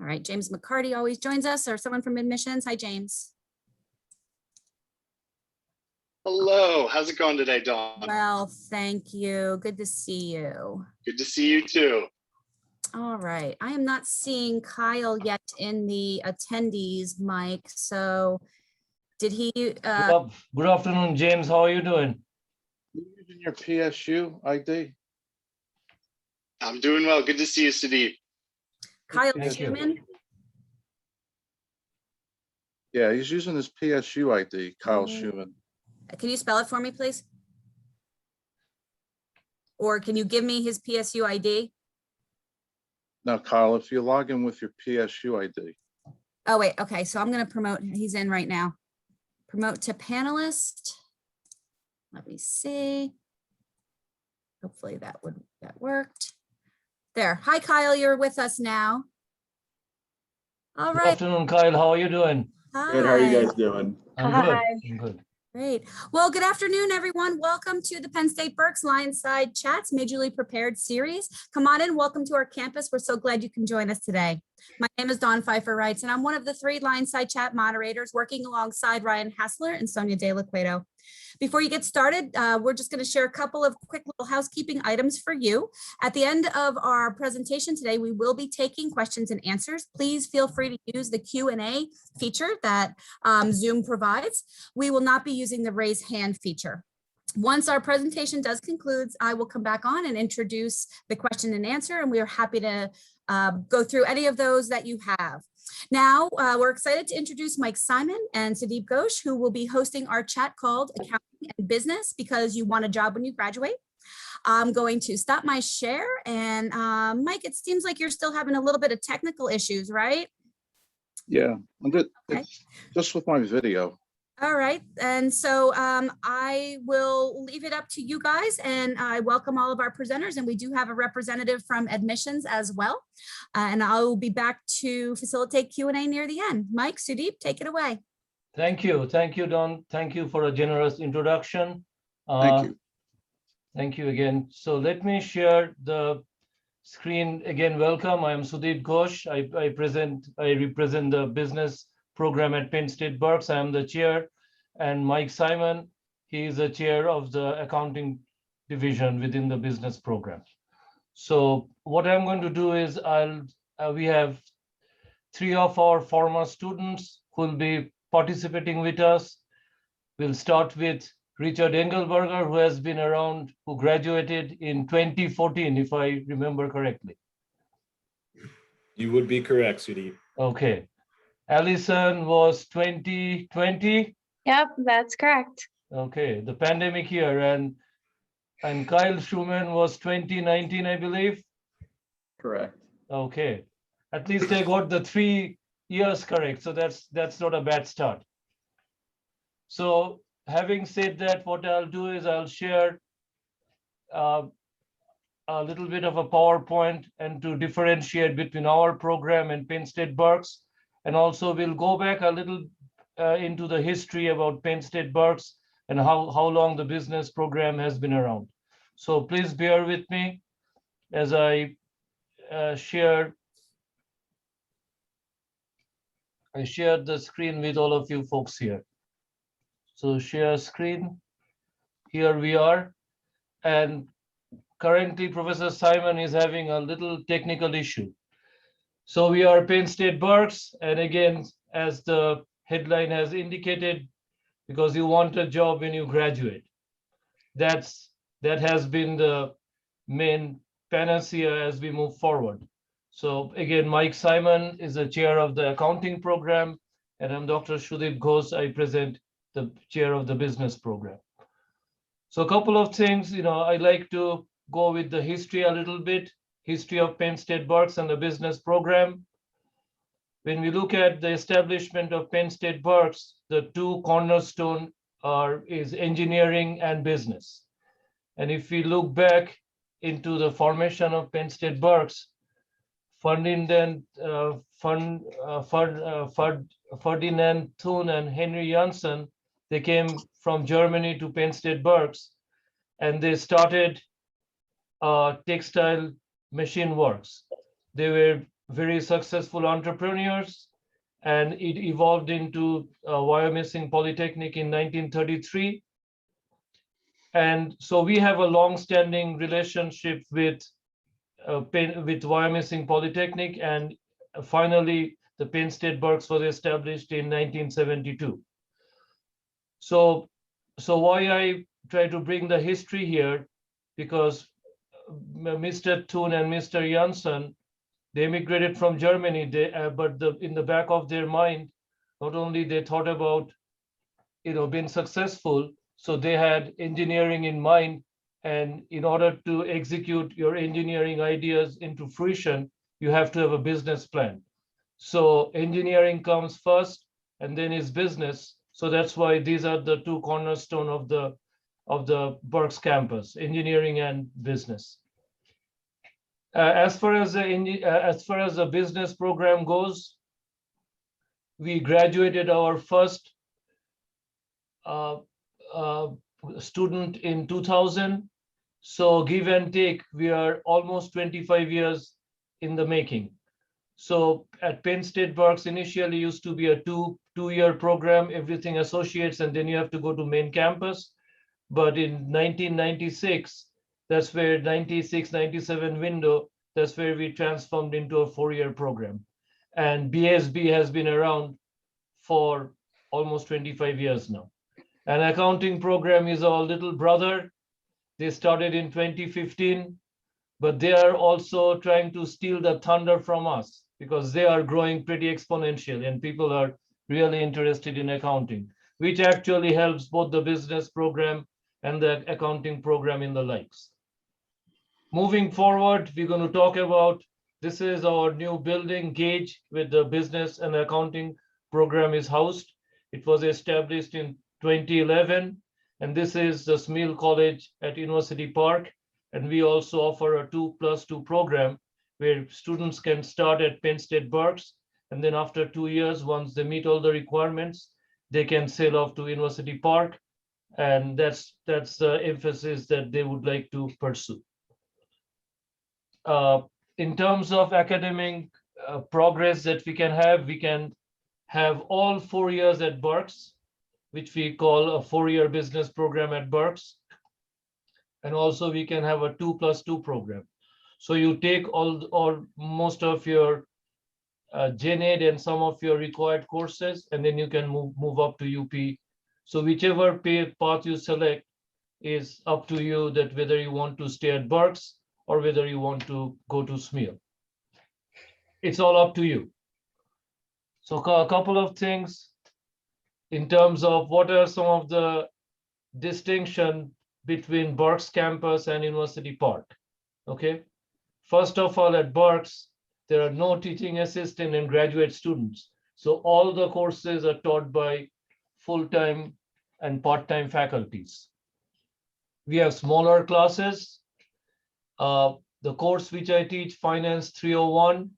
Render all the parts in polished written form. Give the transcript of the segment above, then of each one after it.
All right, James McCarty always joins us, or someone from admissions. Hi, James. Hello, how's it going today, Dawn? Well, thank you. Good to see you. Good to see you too. All right, I am not seeing Kyle yet in the attendees, Mike. So did he? Good afternoon, James. How are you doing? You using your PSU ID? I'm doing well. Good to see you, Sudeep. Kyle Thank you. Schumann? Yeah, he's using his PSU ID, Kyle Schumann. Can you spell it for me, please? Or can you give me his PSU ID? Now, Kyle, if you log in with your PSU ID. Oh, wait. Okay. So I'm going to promote. He's in right now. Promote to panelist. Let me see. Hopefully that worked. There. Hi, Kyle. You're with us now. All Good right. afternoon, Kyle. How are you doing? Hi. Good. How are you guys doing? I'm good. I'm good. Great. Well, good afternoon, everyone. Welcome to the Penn State Berks LionSide Chats Majorly Prepared series. Come on in. Welcome to our campus. We're so glad you can join us today. My name is Dawn Pfeiffer Wrights, and I'm one of the 3 LionSide Chat moderators working alongside Ryan Hassler and Sonia De La Cueto. Before you get started, we're just going to share a couple of quick little housekeeping items for you. At the end of our presentation today, we will be taking questions and answers. Please feel free to use the Q&A feature that Zoom provides. We will not be using the raise hand feature. Once our presentation does conclude, I will come back on and introduce the question and answer, and we are happy to go through any of those that you have. Now, we're excited to introduce Mike Simon and Sudeep Ghosh, who will be hosting our chat called Accounting and Business Because You Want a Job When You Graduate. I'm going to stop my share, and Mike, it seems like you're still having a little bit of technical issues, right? Yeah, I'm good. Okay. It's just with my video. All right, and so I will leave it up to you guys, and I welcome all of our presenters, and we do have a representative from admissions as well, and I will be back to facilitate Q&A near the end. Mike, Sudeep, take it away. Thank you, Don. Thank you for a generous introduction. Thank you. Thank you again. So let me share the screen again. Welcome. I am Sudeep Ghosh. I represent the business program at Penn State Berks. I am the chair, and Mike Simon, he is the chair of the accounting division within the business program. So what I'm going to do is we have 3 of our former students who will be participating with us. We'll start with Richard Engelberger, who has been around, who graduated in 2014, if I remember correctly. You would be correct, Sudeep. Okay. Allison was 2020. Yep, that's correct. Okay, the pandemic year, and Kyle Schumann was 2019, I believe. Correct. Okay, at least I got the 3 years correct, so that's not a bad start. So having said that, what I'll do is I'll share a little bit of a PowerPoint and to differentiate between our program and Penn State Berks. And also we'll go back a little into the history about Penn State Berks and how long the business program has been around. So please bear with me as I share the screen with all of you folks here. So share screen. Here we are. And currently Professor Simon is having a little technical issue. So we are Penn State Berks, and again, as the headline has indicated, because you want a job when you graduate. That has been the main panacea as we move forward. So again, Mike Simon is the chair of the accounting program, and I'm Dr. Sudeep Ghosh. I present the chair of the business program. So a couple of things, I like to go with the history a little bit. History of Penn State Berks and the business program. When we look at the establishment of Penn State Berks, the 2 cornerstones is engineering and business. And if we look back into the formation of Penn State Berks, Ferdinand Thun and Henry Janssen, they came from Germany to Penn State Berks, and they started textile machine works. They were very successful entrepreneurs, and it evolved into Wyoming Polytechnic in 1933. And so we have a long-standing relationship with with Wyoming Polytechnic, and finally the Penn State Berks was established in 1972. So why I try to bring the history here, because Mr. Thun and Mr. Janssen, they immigrated from Germany, but in the back of their mind, not only they thought about being successful, so they had engineering in mind, and in order to execute your engineering ideas into fruition, you have to have a business plan. So engineering comes first, and then is business. So that's why these are the two cornerstone of the Berks campus: engineering and business. As far as the business program goes, we graduated our first student in 2000. So give and take, we are almost 25 years in the making. So at Penn State Berks initially used to be a two-year program, everything associates, and then you have to go to main campus. But in 1996, that's where 96, 97 window, that's where we transformed into a 4-year program. And BSB has been around for almost 25 years now. An accounting program is our little brother. They started in 2015, but they are also trying to steal the thunder from us because they are growing pretty exponentially and people are really interested in accounting, which actually helps both the business program and the accounting program in the likes. Moving forward, we're going to talk about, this is our new building, Gauge, with the business and accounting program is housed. It was established in 2011, and this is the Smeal College at University Park. And we also offer a 2+2 program where students can start at Penn State Berks, and then after 2 years, once they meet all the requirements, they can sail off to University Park. And that's the emphasis that they would like to pursue. In terms of academic progress that we can have all 4 years at Berks, which we call a 4-year business program at Berks. And also we can have a 2+2 program. So you take all or most of your Gen Ed and some of your required courses, and then you can move up to UP. So whichever path you select is up to you, that whether you want to stay at Berks or whether you want to go to Smeal. It's all up to you. So a couple of things in terms of what are some of the distinction between Berks campus and University Park. Okay, first of all, at Berks, there are no teaching assistant and graduate students. So all the courses are taught by full-time and part-time faculties. We have smaller classes. The course which I teach, Finance 301,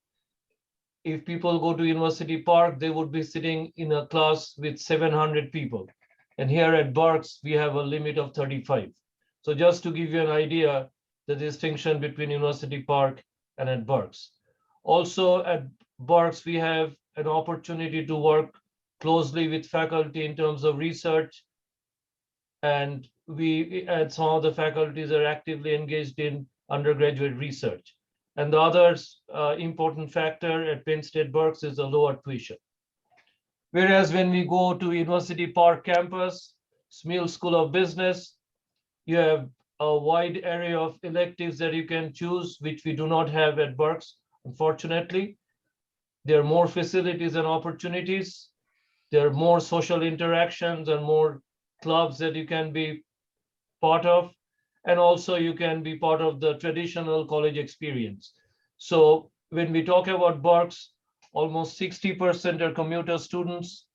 if people go to University Park, they would be sitting in a class with 700 people. And here at Berks, we have a limit of 35. So just to give you an idea, the distinction between University Park and at Berks. Also at Berks, we have an opportunity to work closely with faculty in terms of research. And some of the faculties are actively engaged in undergraduate research. And the other important factor at Penn State Berks is the lower tuition. Whereas when we go to University Park campus, Smeal School of Business, you have a wide array of electives that you can choose, which we do not have at Berks, unfortunately. There are more facilities and opportunities. There are more social interactions and more clubs that you can be part of. And also you can be part of the traditional college experience. So when we talk about Berks, almost 60% are commuter students,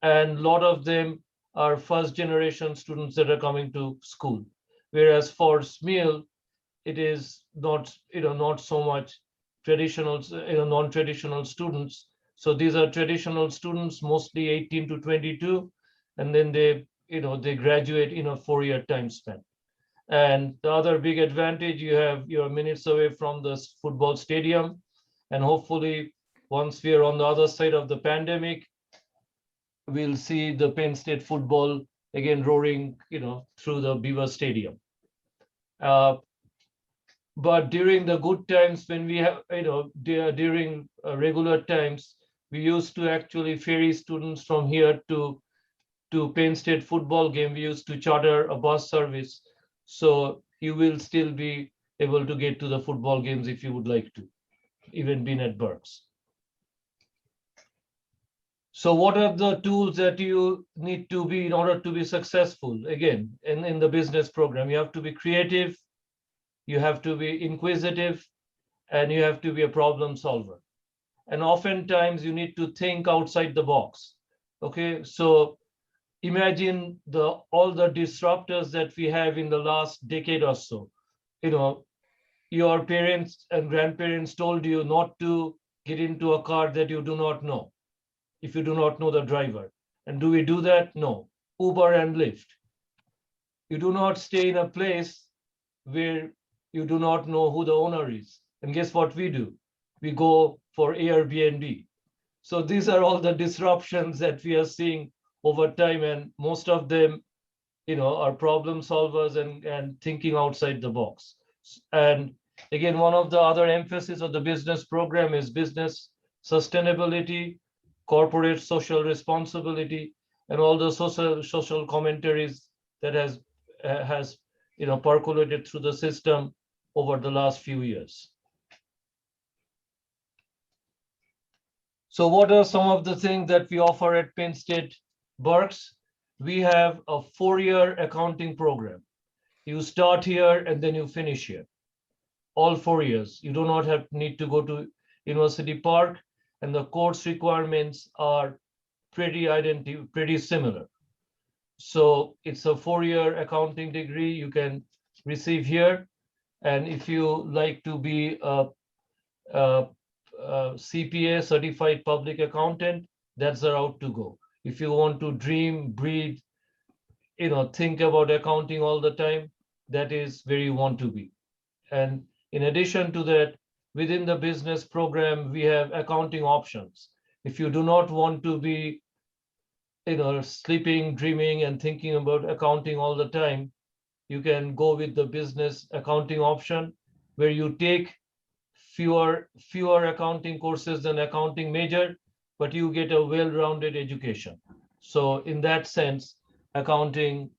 and a lot of them are first generation students that are coming to school. Whereas for Smeal, it is not so much traditional, non-traditional students. So these are traditional students, mostly 18 to 22, and then they graduate in a 4-year time span. And the other big advantage, you're minutes away from the football stadium, And hopefully, once we are on the other side of the pandemic, we'll see the Penn State football again roaring, through the Beaver Stadium. But during the good times, when we have, during regular times, we used to actually ferry students from here to Penn State football game. We used to charter a bus service. So you will still be able to get to the football games if you would like to, even being at Berks. So what are the tools that you need to be in order to be successful? Again, in the business program, you have to be creative, you have to be inquisitive, and you have to be a problem solver. And oftentimes you need to think outside the box. Okay, so imagine all the disruptors that we have in the last decade or so. Your parents and grandparents told you not to get into a car that you do not know, if you do not know the driver. And do we do that? No. Uber and Lyft. You do not stay in a place where you do not know who the owner is. And guess what we do? We go for Airbnb. So these are all the disruptions that we are seeing over time, and most of them, are problem solvers and thinking outside the box. And again, one of the other emphasis of the business program is business sustainability, corporate social responsibility, and all the social commentaries that has percolated through the system over the last few years. So what are some of the things that we offer at Penn State Berks? We have a 4-year accounting program. You start here and then you finish here. All 4 years. You do not need to go to University Park, and the course requirements are pretty similar. So it's a 4-year accounting degree you can receive here. And if you like to be a CPA, certified public accountant, that's the route to go. If you want to dream, breathe, think about accounting all the time, that is where you want to be. And in addition to that, within the business program, we have accounting options. If you do not want to be, sleeping, dreaming, and thinking about accounting all the time, you can go with the business accounting option, where you take fewer accounting courses than accounting major, but you get a well-rounded education. So in that sense, accounting,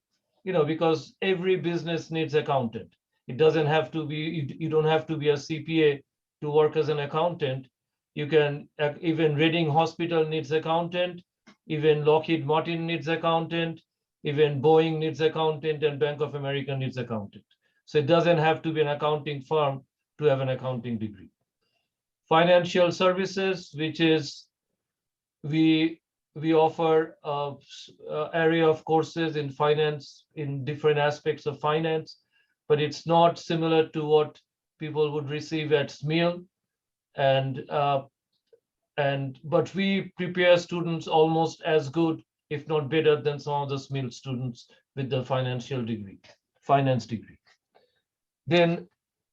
because every business needs accountant. It doesn't have to be, you don't have to be a CPA to work as an accountant. You can, even Reading Hospital needs accountant, even Lockheed Martin needs accountant, even Boeing needs accountant, and Bank of America needs accountant. So it doesn't have to be an accounting firm to have an accounting degree. Financial services, which is we offer a area of courses in finance, in different aspects of finance, but it's not similar to what people would receive at SMEAL. But we prepare students almost as good, if not better, than some of the SMEAL students with the finance degree. Then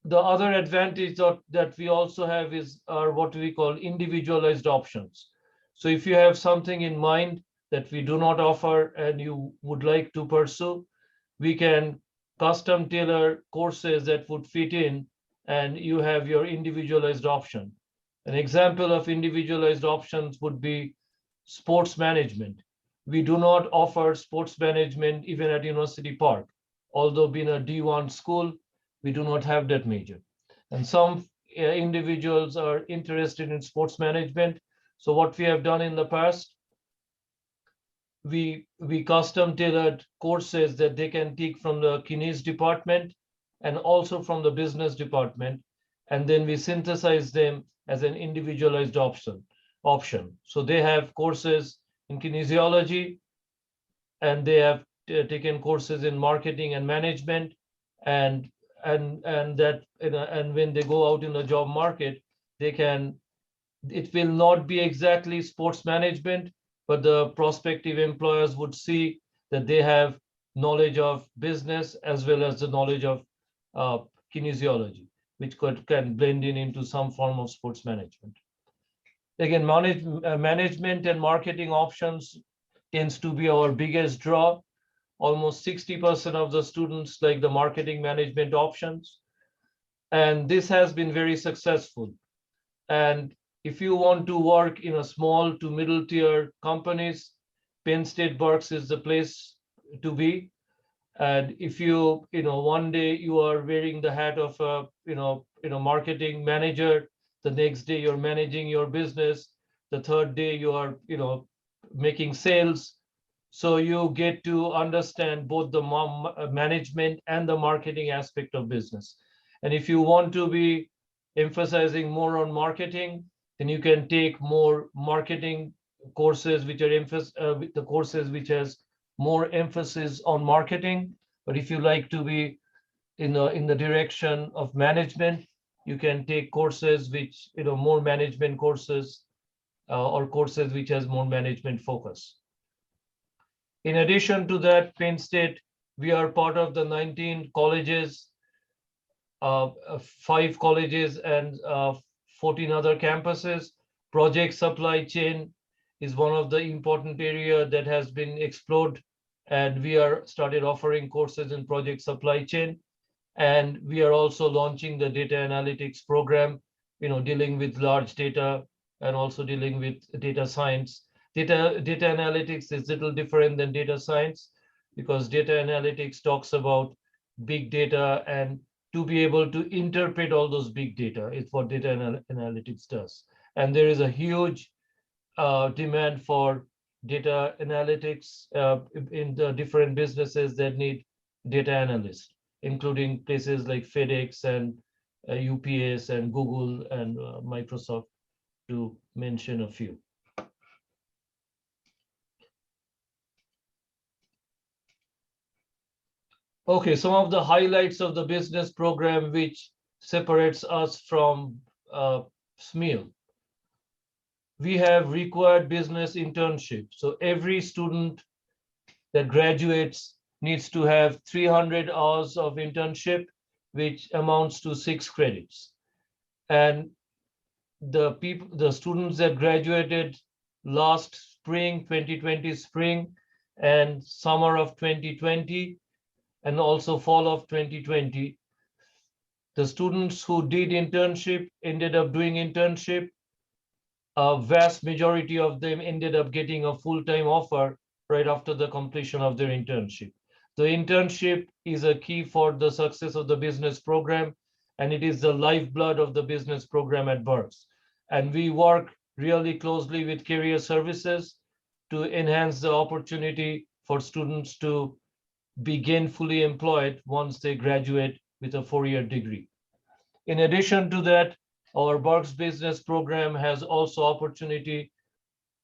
the other advantage that we also have are what we call individualized options. So if you have something in mind that we do not offer and you would like to pursue, we can custom tailor courses that would fit in, and you have your individualized option. An example of individualized options would be sports management. We do not offer sports management even at University Park. Although being a D1 school, we do not have that major. And some individuals are interested in sports management. So what we have done in the past, we custom tailored courses that they can take from the Kines department and also from the business department. And then we synthesize them as an individualized option. So they have courses in kinesiology, and they have taken courses in marketing and management, and when they go out in the job market, it will not be exactly sports management, but the prospective employers would see that they have knowledge of business as well as the knowledge of kinesiology. which can blend into some form of sports management. Again, management and marketing options tends to be our biggest draw. Almost 60% of the students like the marketing management options. And this has been very successful. And if you want to work in a small to middle tier companies, Penn State Berks is the place to be. And if you one day you are wearing the hat of a marketing manager, the next day you're managing your business, the third day you are making sales. So you get to understand both the management and the marketing aspect of business. And if you want to be emphasizing more on marketing, then you can take more marketing courses, which are the courses which has more emphasis on marketing. But if you like to be in the direction of management, you can take courses which more management courses or courses which has more management focus. In addition to that, Penn State, we are part of the 19 colleges, 5 colleges and 14 other campuses. Project supply chain is one of the important area that has been explored, and we are started offering courses in project supply chain. And we are also launching the data analytics program, dealing with large data and also dealing with data science. Data analytics is a little different than data science, because data analytics talks about big data, and to be able to interpret all those big data is what data analytics does. And there is a huge demand for data analytics in the different businesses that need data analysts, including places like FedEx and UPS and Google and Microsoft, to mention a few. Okay, some of the highlights of the business program which separates us from SMEAL. We have required business internship. So every student that graduates needs to have 300 hours of internship, which amounts to 6 credits. And the students that graduated last spring, 2020 spring, and summer of 2020, and also fall of 2020, the students who did internship ended up doing internship. A vast majority of them ended up getting a full-time offer right after the completion of their internship. The internship is a key for the success of the business program, and it is the lifeblood of the business program at Berks. And we work really closely with career services to enhance the opportunity for students to be gainfully employed once they graduate with a 4-year degree. In addition to that, our Berks business program has also opportunity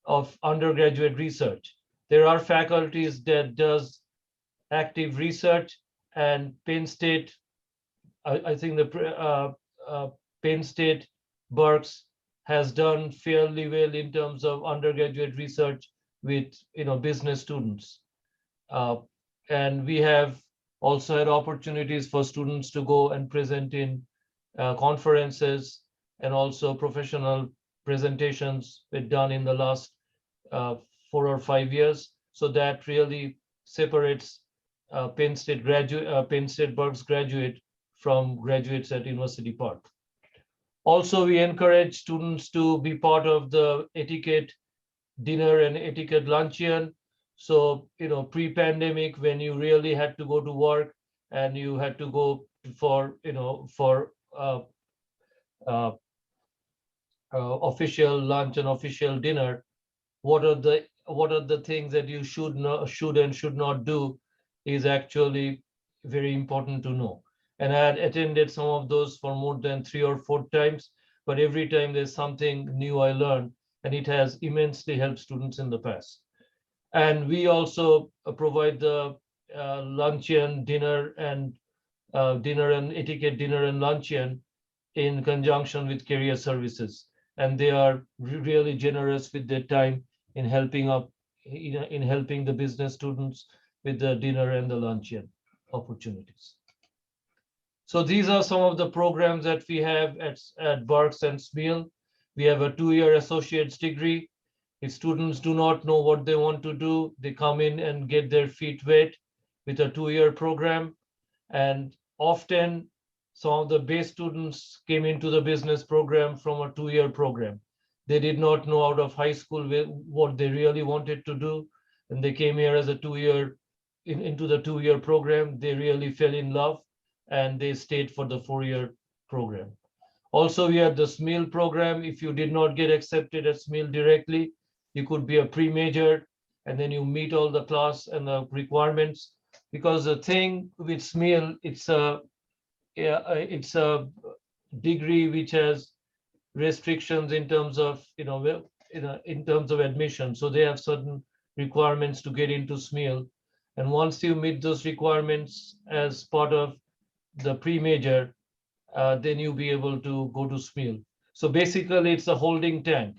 of undergraduate research. There are faculties that does active research, and Penn State, I think the Penn State Berks has done fairly well in terms of undergraduate research with business students. And we have also had opportunities for students to go and present in conferences, and also professional presentations were done in the last 4 or 5 years. So that really separates Penn State Berks graduate from graduates at University Park. Also, we encourage students to be part of the etiquette dinner and etiquette luncheon. So, pre-pandemic, when you really had to go to work and you had to go for official lunch and official dinner, what are the things that you should and should not do is actually very important to know. And I had attended some of those for more than 3 or 4 times, but every time there's something new I learned, and it has immensely helped students in the past. And we also provide the luncheon, dinner and etiquette dinner and luncheon in conjunction with career services. And they are really generous with their time in helping the business students with the dinner and the luncheon opportunities. So these are some of the programs that we have at Berks and Smeal. We have a 2-year associate's degree. If students do not know what they want to do, they come in and get their feet wet with a 2-year program. And often some of the base students came into the business program from a 2-year program. They did not know out of high school what they really wanted to do. And they came here as a 2-year, into the 2-year program. They really fell in love and they stayed for the 4-year program. Also, we have the Smeal program. If you did not get accepted at Smeal directly, you could be a pre-major and then you meet all the class and the requirements. Because the thing with Smeal, it's a degree which has restrictions in terms of, in terms of admission. So they have certain requirements to get into Smeal. And once you meet those requirements as part of the pre-major, then you'll be able to go to Smeal. So basically it's a holding tank.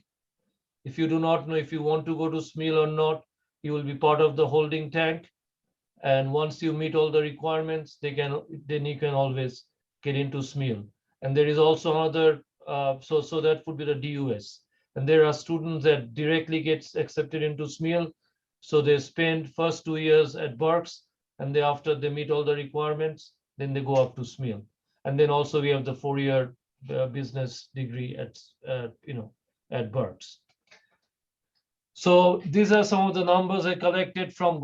If you do not know if you want to go to Smeal or not, you will be part of the holding tank. And once you meet all the requirements, then you can always get into Smeal. And there is also another, so that would be the DUS. And there are students that directly gets accepted into Smeal. So they spend first 2 years at Berks, and after they meet all the requirements, then they go up to Smeal. And then also we have the 4-year business degree at Berks. So these are some of the numbers I collected from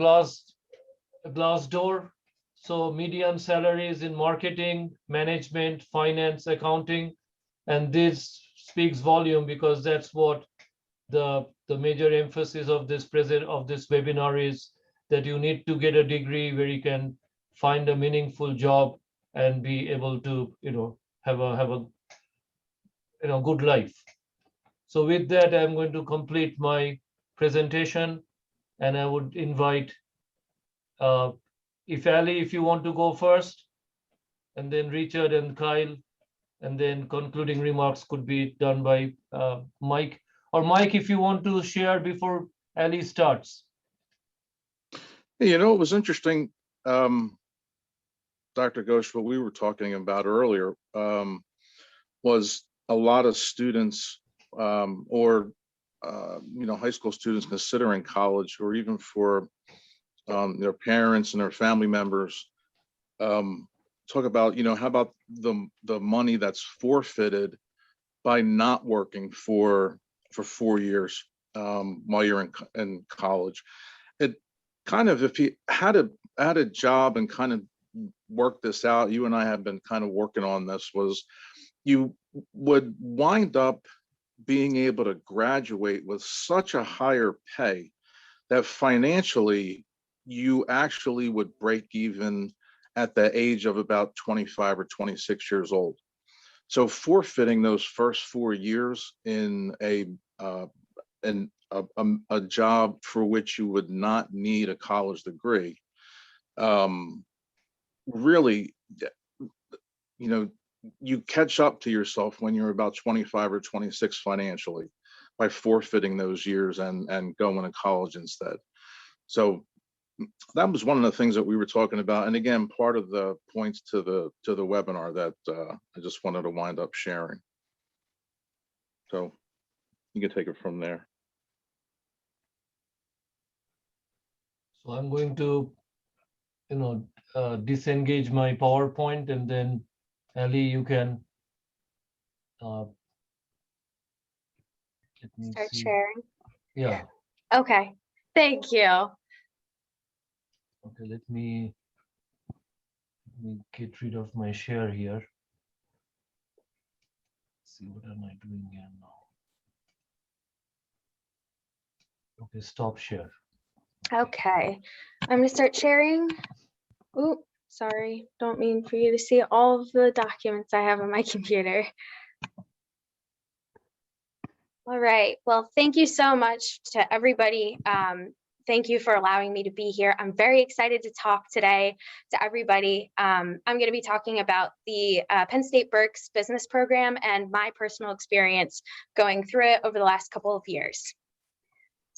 Glassdoor. So median salaries in marketing, management, finance, accounting, and this speaks volume because that's what the major emphasis of this webinar is, that you need to get a degree where you can find a meaningful job and be able to have a good life. So with that, I'm going to complete my presentation, and I would invite if Ali, if you want to go first, and then Richard and Kyle, and then concluding remarks could be done by Mike. Or Mike, if you want to share before Ali starts. Hey, it was interesting, Dr. Ghosh, what we were talking about earlier was a lot of students or high school students considering college, or even for their parents and their family members, talk about, how about the money that's forfeited by not working for 4 years while you're in college. It kind of, if you had a job and kind of work this out, you and I have been kind of working on this, was you would wind up being able to graduate with such a higher pay that financially you actually would break even at the age of about 25 or 26 years old. So forfeiting those first 4 years in a job for which you would not need a college degree, really, you catch up to yourself when you're about 25 or 26 financially by forfeiting those years and going to college instead. So that was one of the things that we were talking about. And again, part of the points to the webinar that I just wanted to wind up sharing. So you can take it from there. So I'm going to, disengage my PowerPoint, and then Ali, you can let me Start see. sharing. Yeah. Okay, thank you. Okay, let me get rid of my share here. Let's see, what am I doing here now? Okay, stop share. Okay, I'm gonna start sharing. Oh, sorry, don't mean for you to see all of the documents I have on my computer. All right, well, thank you so much to everybody. Thank you for allowing me to be here. I'm very excited to talk today to everybody. I'm going to be talking about the Penn State Berks business program and my personal experience going through it over the last couple of years.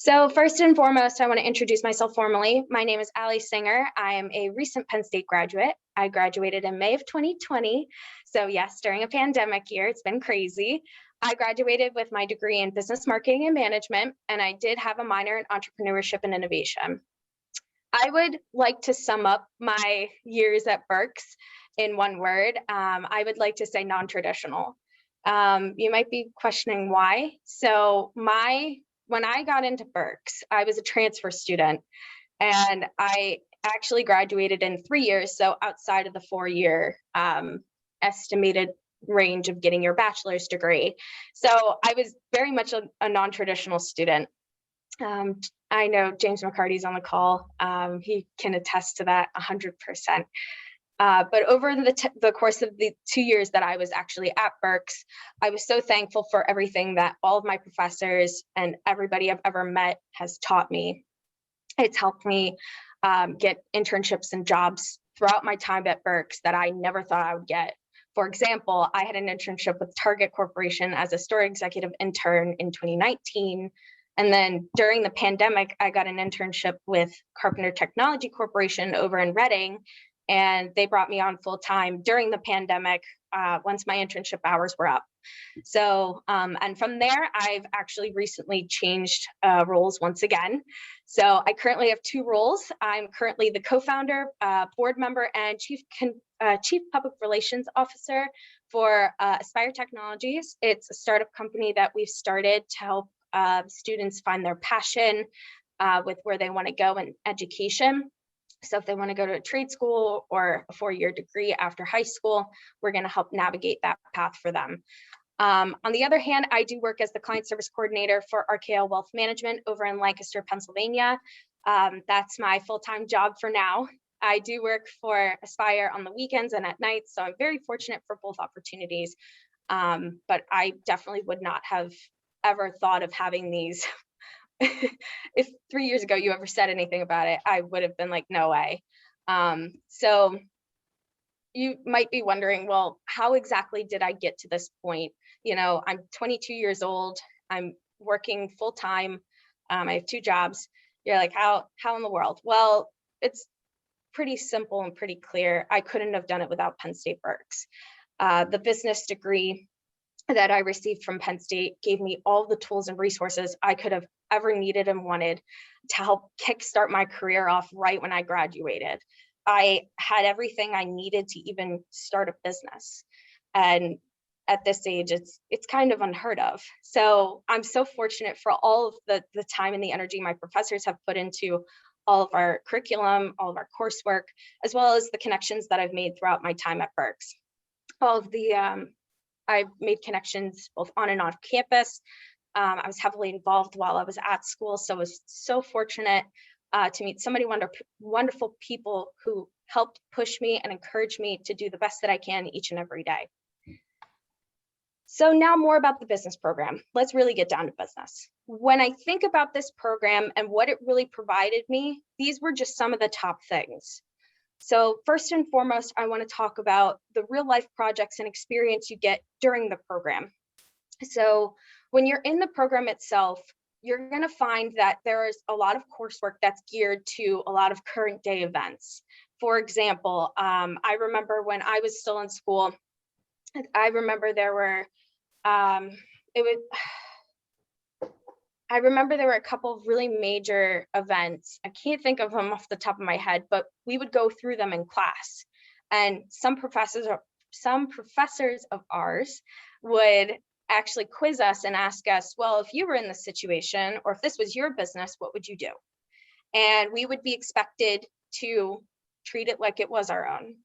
So first and foremost, I want to introduce myself formally. My name is Allie Singer. I am a recent Penn State graduate. I graduated in May of 2020. So yes, during a pandemic year, it's been crazy. I graduated with my degree in business marketing and management, and I did have a minor in entrepreneurship and innovation. I would like to sum up my years at Berks in one word. I would like to say non-traditional. You might be questioning why. So when I got into Berks, I was a transfer student, and I actually graduated in 3 years, so outside of the 4-year estimated range of getting your bachelor's degree. So I was very much a non-traditional student. I know James McCarty's on the call. He can attest to that 100%. But over the course of the 2 years that I was actually at Berks, I was so thankful for everything that all of my professors and everybody I've ever met has taught me. It's helped me get internships and jobs throughout my time at Berks that I never thought I would get. For example, I had an internship with Target Corporation as a store executive intern in 2019. And then during the pandemic, I got an internship with Carpenter Technology Corporation over in Reading, and they brought me on full time during the pandemic once my internship hours were up. So, and from there, I've actually recently changed roles once again. So I currently have 2 roles. I'm currently the co-founder, board member, and chief public relations officer for Aspire Technologies. It's a startup company that we've started to help students find their passion with where they want to go in education. So if they want to go to a trade school or a 4-year degree after high school, we're going to help navigate that path for them. On the other hand, I do work as the client service coordinator for RKL Wealth Management over in Lancaster, Pennsylvania. That's my full-time job for now. I do work for Aspire on the weekends and at night, so I'm very fortunate for both opportunities. But I definitely would not have ever thought of having these. If 3 years ago you ever said anything about it, I would have been like, no way. So you might be wondering, well, how exactly did I get to this point? You know, I'm 22 years old. I'm working full time. I have 2 jobs. You're like, how in the world? Well, it's pretty simple and pretty clear. I couldn't have done it without Penn State Berks. The business degree that I received from Penn State gave me all the tools and resources I could have ever needed and wanted to help kickstart my career off right when I graduated. I had everything I needed to even start a business. And at this age, it's kind of unheard of. So I'm so fortunate for all of the time and the energy my professors have put into all of our curriculum, all of our coursework, as well as the connections that I've made throughout my time at Berks. All of the I've made connections both on and off campus. I was heavily involved while I was at school, so I was so fortunate to meet so many wonderful people who helped push me and encourage me to do the best that I can each and every day. So now more about the business program. Let's really get down to business. When I think about this program and what it really provided me, these were just some of the top things. So first and foremost, I want to talk about the real life projects and experience you get during the program. So when you're in the program itself, you're going to find that there is a lot of coursework that's geared to a lot of current day events. For example, I remember when I was still in school, I remember there were I remember there were a couple of really major events. I can't think of them off the top of my head, but we would go through them in class. And some professors of ours would actually quiz us and ask us, well, if you were in this situation, or if this was your business, what would you do? And we would be expected to treat it like it was our own.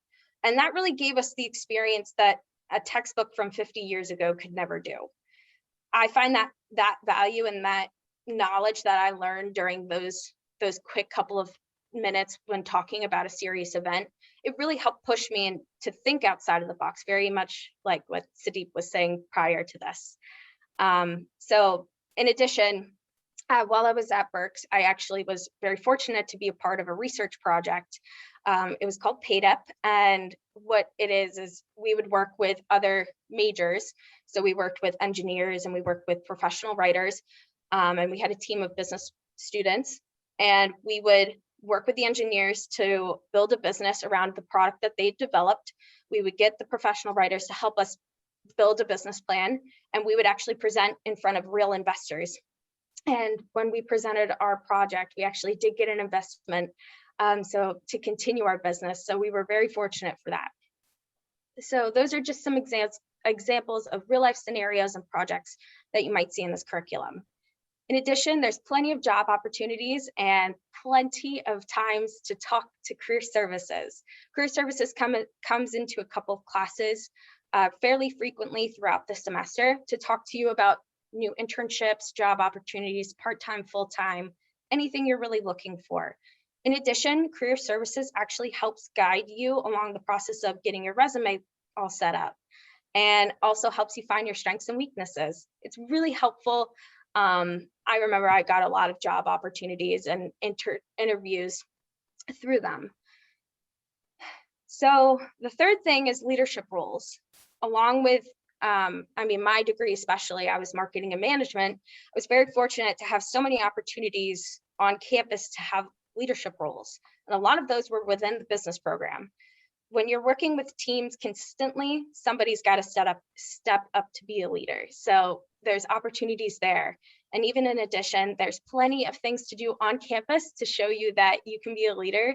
And that really gave us the experience that a textbook from 50 years ago could never do. I find that value and that knowledge that I learned during those quick couple of minutes when talking about a serious event, it really helped push me to think outside of the box, very much like what Sudeep was saying prior to this. So in addition, while I was at Berks, I actually was very fortunate to be a part of a research project. It was called PADEP, and what it is we would work with other majors. So we worked with engineers and we worked with professional writers, and we had a team of business students, and we would work with the engineers to build a business around the product that they developed. We would get the professional writers to help us build a business plan, and we would actually present in front of real investors. And when we presented our project, we actually did get an investment so to continue our business. So we were very fortunate for that. So those are just some examples of real life scenarios and projects that you might see in this curriculum. In addition, there's plenty of job opportunities and plenty of times to talk to career services. Career services comes into a couple of classes fairly frequently throughout the semester to talk to you about new internships, job opportunities, part-time, full-time, anything you're really looking for. In addition, career services actually helps guide you along the process of getting your resume all set up, and also helps you find your strengths and weaknesses. It's really helpful. I remember I got a lot of job opportunities and interviews through them. So the third thing is leadership roles. Along with, my degree especially, I was marketing and management. I was very fortunate to have so many opportunities on campus to have leadership roles. And a lot of those were within the business program. When you're working with teams consistently, somebody's got to step up to be a leader. So there's opportunities there. And even in addition, there's plenty of things to do on campus to show you that you can be a leader.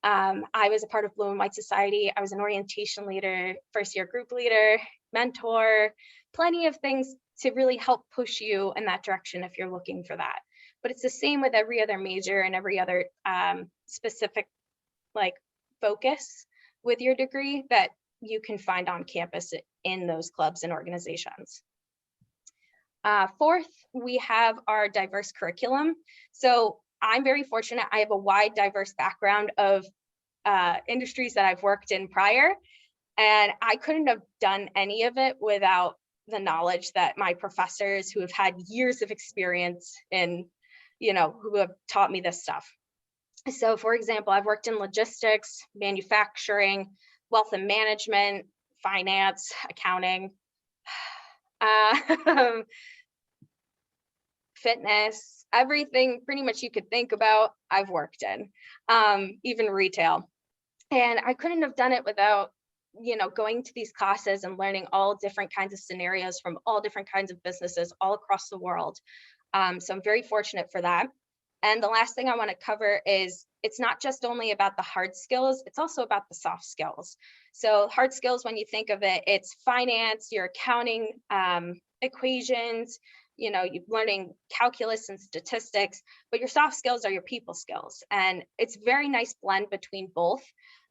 I was a part of Blue and White Society. I was an orientation leader, first year group leader, mentor, plenty of things to really help push you in that direction if you're looking for that. But it's the same with every other major and every other specific focus with your degree that you can find on campus in those clubs and organizations. Fourth, we have our diverse curriculum. So I'm very fortunate. I have a wide, diverse background of industries that I've worked in prior, and I couldn't have done any of it without the knowledge that my professors who have had years of experience in, who have taught me this stuff. So for example, I've worked in logistics, manufacturing, wealth and management, finance, accounting, fitness, everything pretty much you could think about, I've worked in, even retail. And I couldn't have done it without, going to these classes and learning all different kinds of scenarios from all different kinds of businesses all across the world. So I'm very fortunate for that. And the last thing I want to cover is it's not just only about the hard skills, it's also about the soft skills. So hard skills, when you think of it, it's finance, your accounting, equations, you're learning calculus and statistics, but your soft skills are your people skills. And it's a very nice blend between both.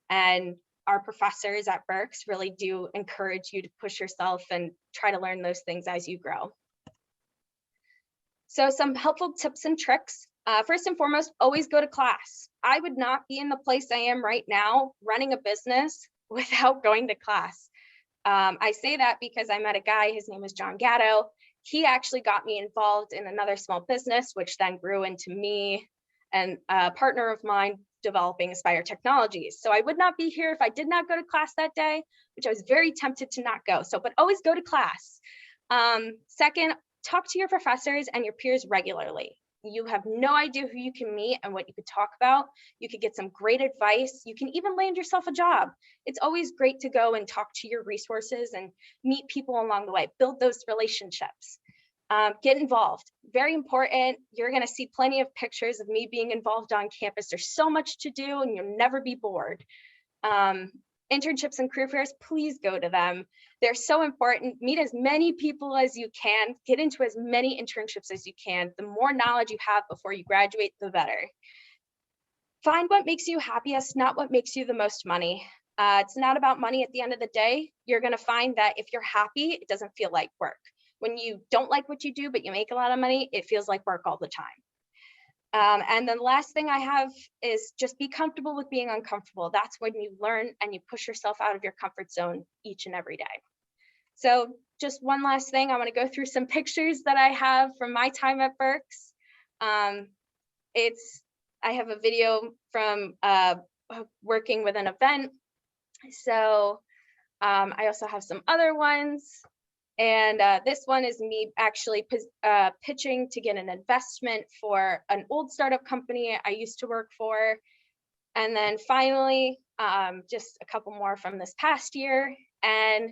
And our professors at Berks really do encourage you to push yourself and try to learn those things as you grow. So some helpful tips and tricks. First and foremost, always go to class. I would not be in the place I am right now running a business without going to class. I say that because I met a guy, his name is John Gatto. He actually got me involved in another small business, which then grew into me and a partner of mine developing Aspire Technologies. So I would not be here if I did not go to class that day, which I was very tempted to not go. So, but always go to class. Second, talk to your professors and your peers regularly. You have no idea who you can meet and what you could talk about. You could get some great advice. You can even land yourself a job. It's always great to go and talk to your resources and meet people along the way, build those relationships. Get involved, very important. You're gonna see plenty of pictures of me being involved on campus. There's so much to do and you'll never be bored. Internships and career fairs, please go to them. They're so important. Meet as many people as you can, get into as many internships as you can. The more knowledge you have before you graduate, the better. Find what makes you happiest, not what makes you the most money. It's not about money at the end of the day. You're gonna find that if you're happy, it doesn't feel like work. When you don't like what you do, but you make a lot of money, it feels like work all the time. And then the last thing I have is just be comfortable with being uncomfortable. That's when you learn and you push yourself out of your comfort zone each and every day. So just one last thing, I want to go through some pictures that I have from my time at Berks. I have a video from working with an event. So I also have some other ones. And this one is me actually pitching to get an investment for an old startup company I used to work for. And then finally, just a couple more from this past year. And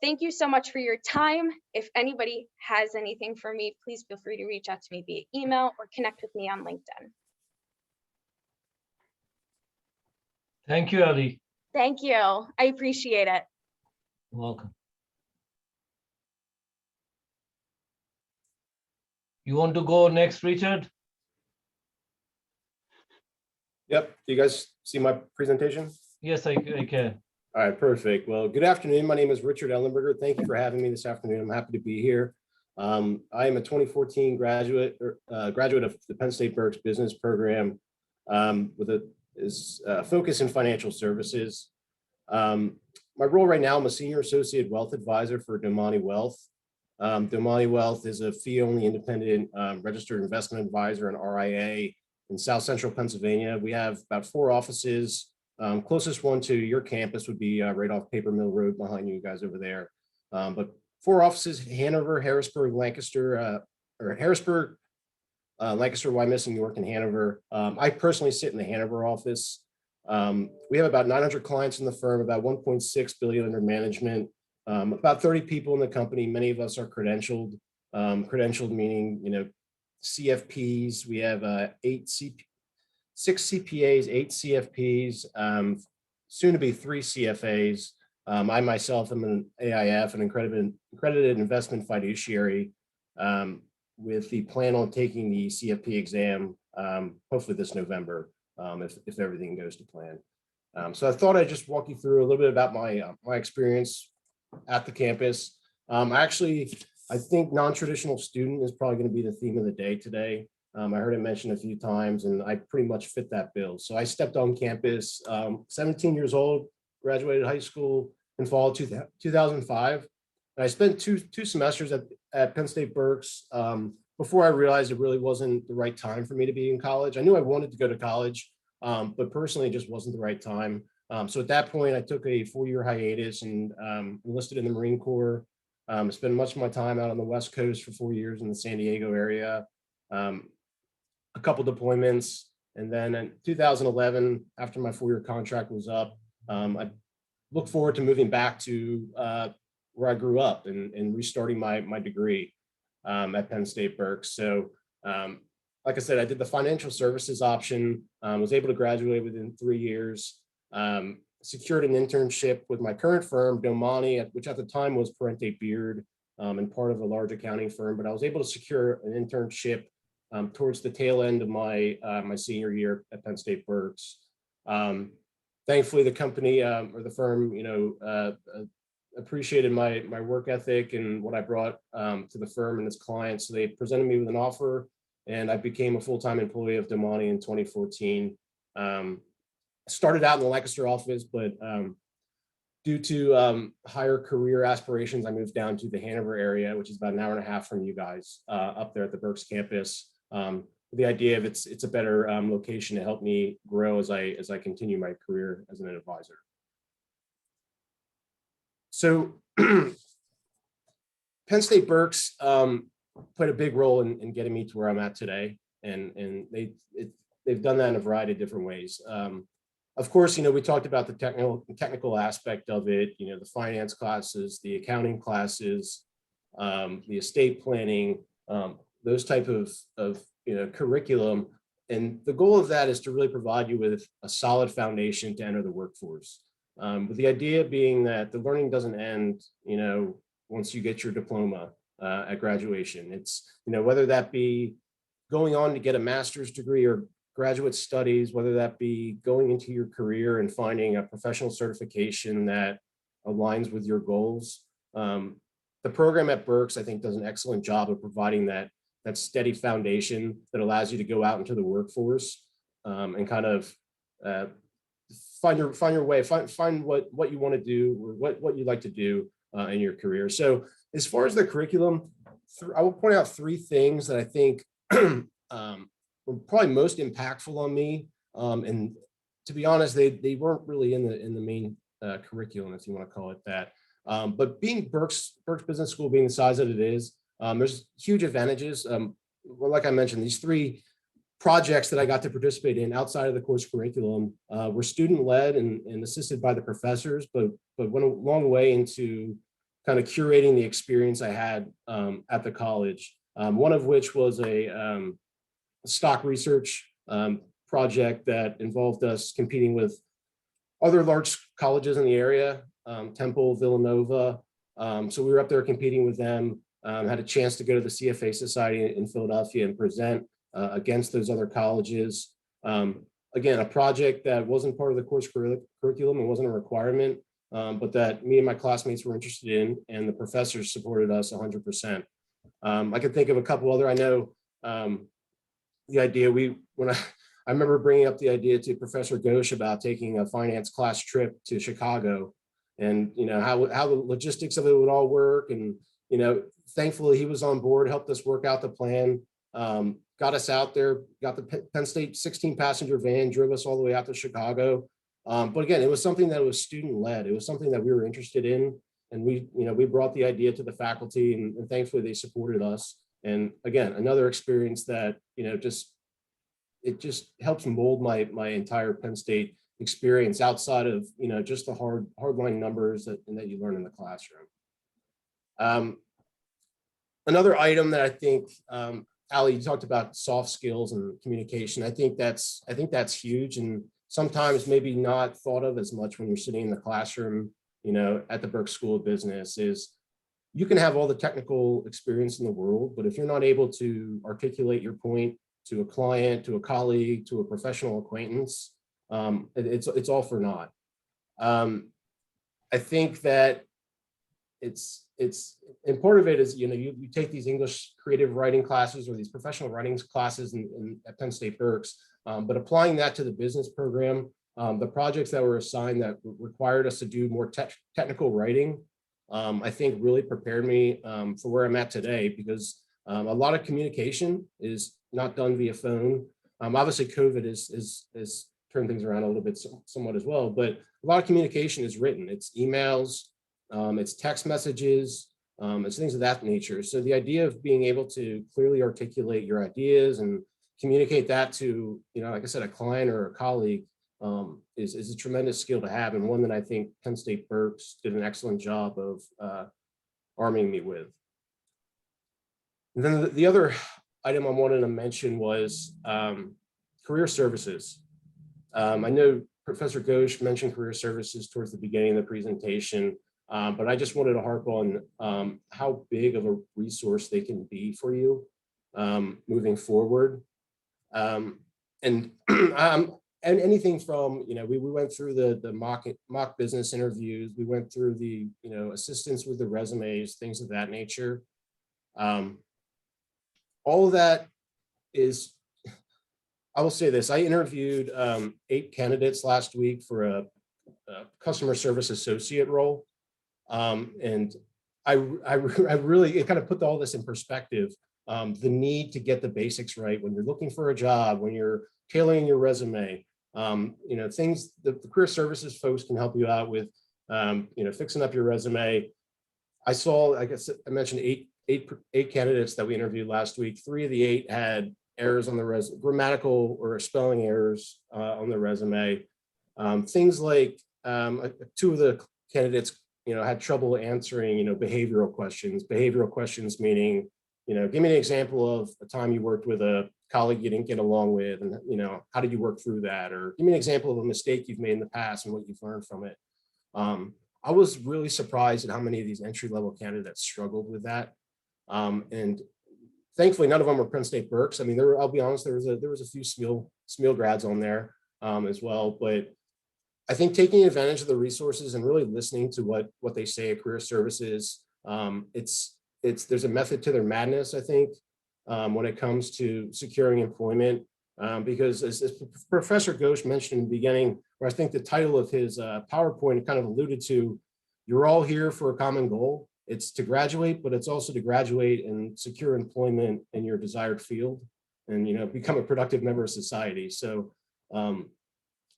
thank you so much for your time. If anybody has anything for me, please feel free to reach out to me via email or connect with me on LinkedIn. Thank you, Ali. Thank you. I appreciate it. You're welcome. You want to go next, Richard? Yep. Do you guys see my presentation? Yes, I can. All right, perfect. Well, good afternoon. My name is Richard Ellenberger. Thank you for having me this afternoon. I'm happy to be here. I am a 2014 graduate of the Penn State Berks business program with a focus in financial services. My role right now, I'm a senior associate wealth advisor for Domani Wealth. Domani Wealth is a fee-only independent registered investment advisor and RIA in South Central Pennsylvania. We have about 4 offices. Closest one to your campus would be right off Paper Mill Road behind you guys over there. But 4 offices: Hanover, Harrisburg, Lancaster, Lancaster, Wyomissing, York, and Hanover. I personally sit in the Hanover office. We have about 900 clients in the firm, about 1.6 billion under management, about 30 people in the company. Many of us are credentialed. Credentialed meaning, CFPs. We have 6 CPAs, 8 CFPs, soon to be 3 CFAs. I myself am an AIF, an accredited investment fiduciary, with the plan on taking the CFP exam, hopefully this November, if everything goes to plan. So I thought I'd just walk you through a little bit about my experience at the campus. I think non-traditional student is probably going to be the theme of the day today. I heard it mentioned a few times, and I pretty much fit that bill. So I stepped on campus, 17 years old, graduated high school in fall of 2005. And I spent two semesters at Penn State Berks before I realized it really wasn't the right time for me to be in college. I knew I wanted to go to college, but personally, it just wasn't the right time. So at that point, I took a 4-year hiatus and enlisted in the Marine Corps. Spent much of my time out on the West Coast for 4 years in the San Diego area. A couple deployments, and then in 2011, after my 4-year contract was up, I looked forward to moving back to where I grew up and restarting my degree at Penn State Berks. So, like I said, I did the financial services option, was able to graduate within 3 years, secured an internship with my current firm, Domani, which at the time was Parente Beard, and part of a large accounting firm, but I was able to secure an internship towards the tail end of my senior year at Penn State Berks. Thankfully, the company or the firm, appreciated my work ethic and what I brought to the firm and its clients. So they presented me with an offer, and I became a full-time employee of Domani in 2014. Started out in the Lancaster office, but due to higher career aspirations, I moved down to the Hanover area, which is about an hour and a half from you guys, up there at the Berks campus. The idea of it's a better location to help me grow as I continue my career as an advisor. So Penn State Berks played a big role in getting me to where I'm at today, and they've done that in a variety of different ways. Of course, we talked about the technical aspect of it, the finance classes, the accounting classes, the estate planning, those type of curriculum. And the goal of that is to really provide you with a solid foundation to enter the workforce. With the idea being that the learning doesn't end, once you get your diploma at graduation. It's, whether that be going on to get a master's degree or graduate studies, whether that be going into your career and finding a professional certification that aligns with your goals. The program at Berks, I think, does an excellent job of providing that steady foundation that allows you to go out into the workforce and kind of find your way, find what you want to do or what you'd like to do in your career. So as far as the curriculum, I will point out 3 things that I think were probably most impactful on me. And to be honest, they weren't really in the main curriculum, if you want to call it that. But being Berks Business School being the size that it is, there's huge advantages. Well, like I mentioned, these 3 projects that I got to participate in outside of the course curriculum were student-led and assisted by the professors, but went a long way into kind of curating the experience I had at the college. One of which was a stock research project that involved us competing with other large colleges in the area, Temple, Villanova. So we were up there competing with them, had a chance to go to the CFA Society in Philadelphia and present against those other colleges. Again, a project that wasn't part of the course curriculum and wasn't a requirement, but that me and my classmates were interested in, and the professors supported us 100%. I could think of a couple other. I know the idea I remember bringing up the idea to Professor Ghosh about taking a finance class trip to Chicago, and how the logistics of it would all work. And thankfully he was on board, helped us work out the plan, got us out there, got the Penn State 16-passenger van, drove us all the way out to Chicago. But again, it was something that was student-led. It was something that we were interested in, and we brought the idea to the faculty, and thankfully they supported us. And again, another experience that it just helps mold my entire Penn State experience outside of just the hardline numbers that you learn in the classroom. Another item that I think, Ali, you talked about soft skills and communication. I think that's huge, and sometimes maybe not thought of as much when you're sitting in the classroom, at the Berks School of Business. Is you can have all the technical experience in the world, but if you're not able to articulate your point to a client, to a colleague, to a professional acquaintance, it's all for naught. I think that and part of it is, you take these English creative writing classes or these professional writing classes at Penn State Berks, but applying that to the business program, the projects that were assigned that required us to do more technical writing, I think really prepared me for where I'm at today, because a lot of communication is not done via phone. Obviously COVID has turned things around a little bit somewhat as well, but a lot of communication is written. It's emails, it's text messages, it's things of that nature. So the idea of being able to clearly articulate your ideas and communicate that to, like I said, a client or a colleague, is a tremendous skill to have, and one that I think Penn State Berks did an excellent job of arming me with. And then the other item I wanted to mention was career services. I know Professor Ghosh mentioned career services towards the beginning of the presentation, but I just wanted to harp on how big of a resource they can be for you moving forward. And anything from, we went through the mock business interviews, we went through the, assistance with the resumes, things of that nature. All of that is, I will say this, I interviewed 8 candidates last week for a customer service associate role. And I really, it kind of put all this in perspective. The need to get the basics right when you're looking for a job, when you're tailoring your resume, things that the career services folks can help you out with, fixing up your resume. I saw, I guess I mentioned eight candidates that we interviewed last week. 3 of the 8 had errors on the resume, grammatical or spelling errors on the resume. Things like 2 of the candidates, had trouble answering, behavioral questions. Behavioral questions meaning, give me an example of a time you worked with a colleague you didn't get along with, and how did you work through that? Or give me an example of a mistake you've made in the past and what you've learned from it. I was really surprised at how many of these entry-level candidates struggled with that. And thankfully, none of them were Penn State Berks. I mean, I'll be honest, there was a few SMEAL grads on there as well. But I think taking advantage of the resources and really listening to what they say at career services, there's a method to their madness, I think, when it comes to securing employment. Because as Professor Ghosh mentioned in the beginning, where I think the title of his PowerPoint kind of alluded to, you're all here for a common goal. It's to graduate, but it's also to graduate and secure employment in your desired field and, become a productive member of society. So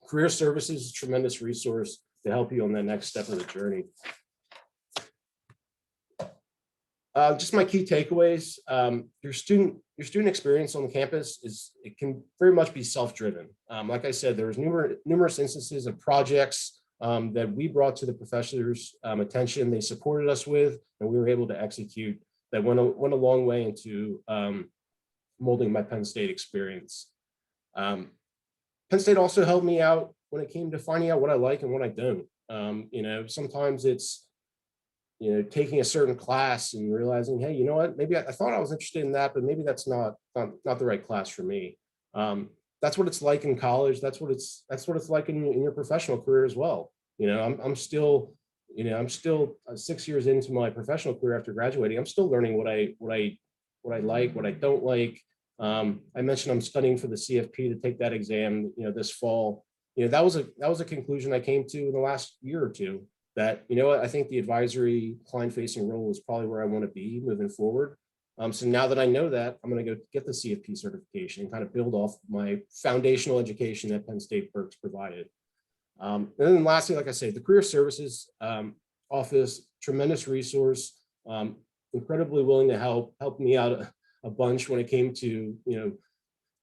career services is a tremendous resource to help you on that next step of the journey. Just my key takeaways. Your student experience on the campus it can very much be self-driven. Like I said, there's numerous instances of projects that we brought to the professors' attention. They supported us with, and we were able to execute. That went a long way into molding my Penn State experience. Penn State also helped me out when it came to finding out what I like and what I don't. Sometimes it's taking a certain class and realizing, hey, you know what, maybe I thought I was interested in that, but maybe that's not the right class for me. That's what it's like in college. That's what it's like in your professional career as well. I'm still 6 years into my professional career after graduating. I'm still learning what I like, what I don't like. I mentioned I'm studying for the CFP to take that exam, this fall. That was a conclusion I came to in the last year or two. That, I think the advisory client-facing role is probably where I want to be moving forward. So now that I know that, I'm going to go get the CFP certification and kind of build off my foundational education that Penn State Berks provided. And then lastly, like I said, the Career Services Office, tremendous resource, incredibly willing to help me out a bunch when it came to,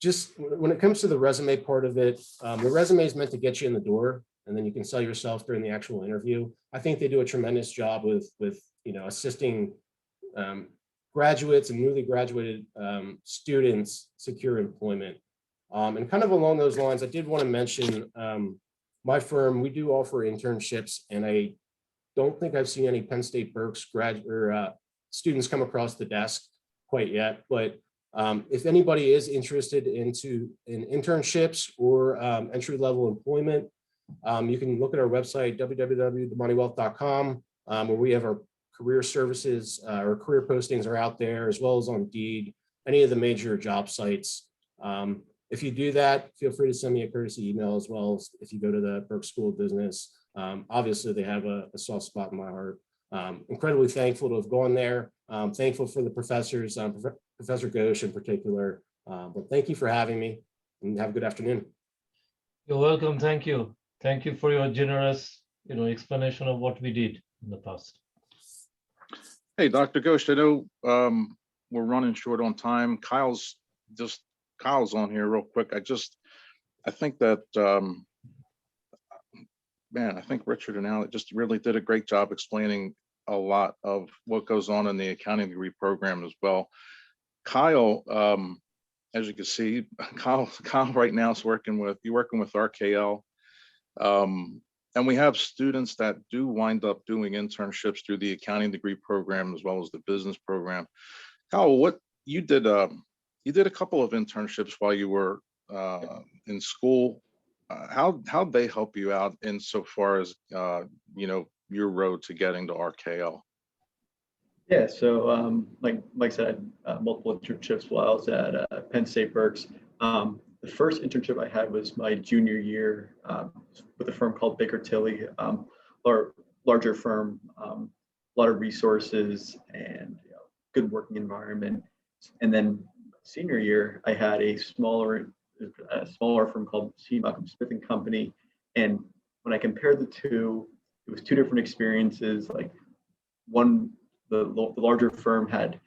just when it comes to the resume part of it. The resume is meant to get you in the door, and then you can sell yourself during the actual interview. I think they do a tremendous job with assisting graduates and newly graduated students secure employment. And kind of along those lines, I did want to mention my firm. We do offer internships, and I don't think I've seen any Penn State Berks students come across the desk quite yet. But if anybody is interested in internships or entry-level employment, you can look at our website, www.themoneywealth.com, where we have our career services, our career postings are out there, as well as on Indeed, any of the major job sites. If you do that, feel free to send me a courtesy email, as well as if you go to the Berks School of Business. Obviously, they have a soft spot in my heart. Incredibly thankful to have gone there. Thankful for the professors, Professor Ghosh in particular. But thank you for having me, and have a good afternoon. You're welcome. Thank you. Thank you for your generous, explanation of what we did in the past. Hey, Dr. Ghosh, I know we're running short on time. Kyle's on here real quick. I think that, I think Richard and Alec just really did a great job explaining a lot of what goes on in the accounting degree program as well. Kyle, as you can see, Kyle right now is working with RKL. And we have students that do wind up doing internships through the accounting degree program as well as the business program. Kyle, what you did a couple of internships while you were in school. How'd they help you out insofar as your road to getting to RKL? Yeah, so like Mike said, I had multiple internships while I was at Penn State Berks. The first internship I had was my junior year with a firm called Baker Tilly, larger firm, a lot of resources and good working environment. And then senior year, I had a smaller firm called C. Malcolm Smith and Company. And when I compared the two, it was two different experiences. Like one, the larger firm had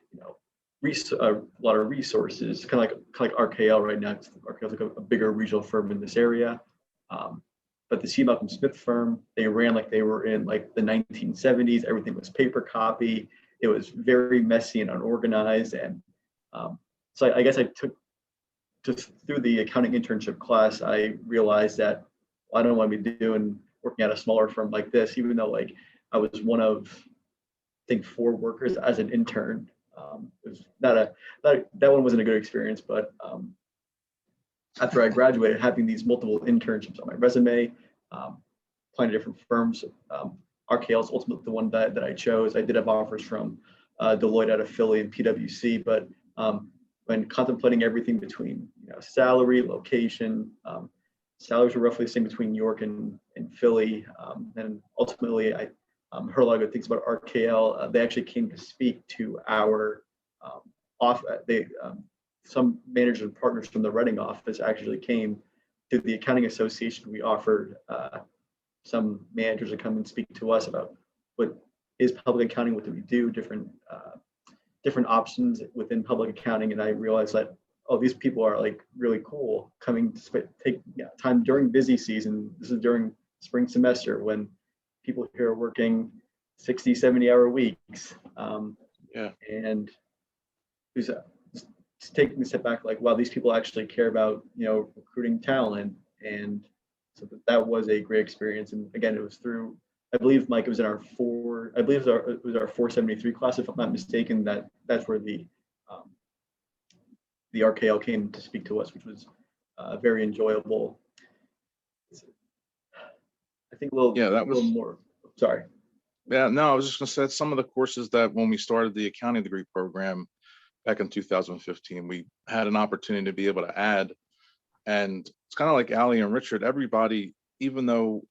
a lot of resources, kind of like RKL right now. RKL is like a bigger regional firm in this area. But the C. Malcolm Smith firm, they ran like they were in like the 1970s. Everything was paper copy. It was very messy and unorganized. And so I guess I took just through the accounting internship class, I realized that I don't want to be working at a smaller firm like this, even though like I was one of, I think, 4 workers as an intern. It was that one wasn't a good experience, but after I graduated, having these multiple internships on my resume, applying to different firms, RKL is ultimately the one that I chose. I did have offers from Deloitte out of Philly and PwC, but when contemplating everything between salary, location, salaries were roughly the same between New York and Philly, and ultimately I heard a lot of good things about RKL. They actually came to speak to our some managers and partners from the Reading office actually came to the accounting association. We offered some managers to come and speak to us about what is public accounting, what do we do, different different options within public accounting, and I realized that, oh, these people are like really cool coming to take time during busy season. This is during spring semester when people here are working 60, 70-hour weeks. And who's just taking a step back, like, wow, these people actually care about, recruiting talent. And so that was a great experience. And again, it was through, I believe, Mike, it was in our it was our 473 class, if I'm not mistaken, that's where the RKL came to speak to us, which was very enjoyable. I think a little more. Sorry. Yeah, no, I was just going to say some of the courses that when we started the accounting degree program back in 2015, we had an opportunity to be able to add. And it's kind of like Ali and Richard, everybody, even though,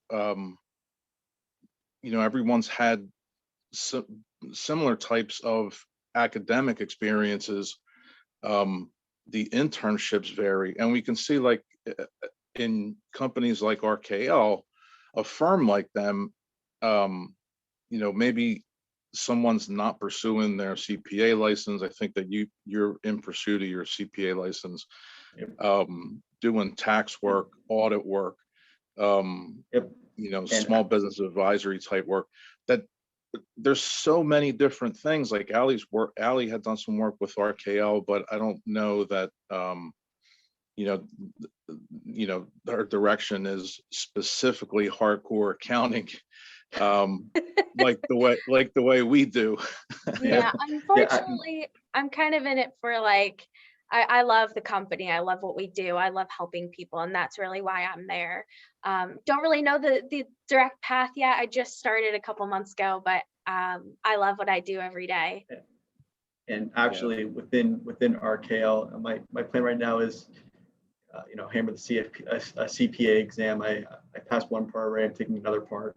everyone's had similar types of academic experiences, the internships vary. And we can see, like, in companies like RKL, a firm like them, maybe someone's not pursuing their CPA license. I think that you're in pursuit of your CPA license, doing tax work, audit work, small business advisory type work. That there's so many different things. Like Ali's work, Ali had done some work with RKL, but I don't know that her direction is specifically hardcore accounting, like the way we do. Yeah, unfortunately, I'm kind of in it for, like, I love the company. I love what we do. I love helping people, and that's really why I'm there. Don't really know the direct path yet. I just started a couple months ago, but I love what I do every day. And actually, within RKL, my plan right now is, hammer the CPA exam. I passed one part already. I'm taking another part,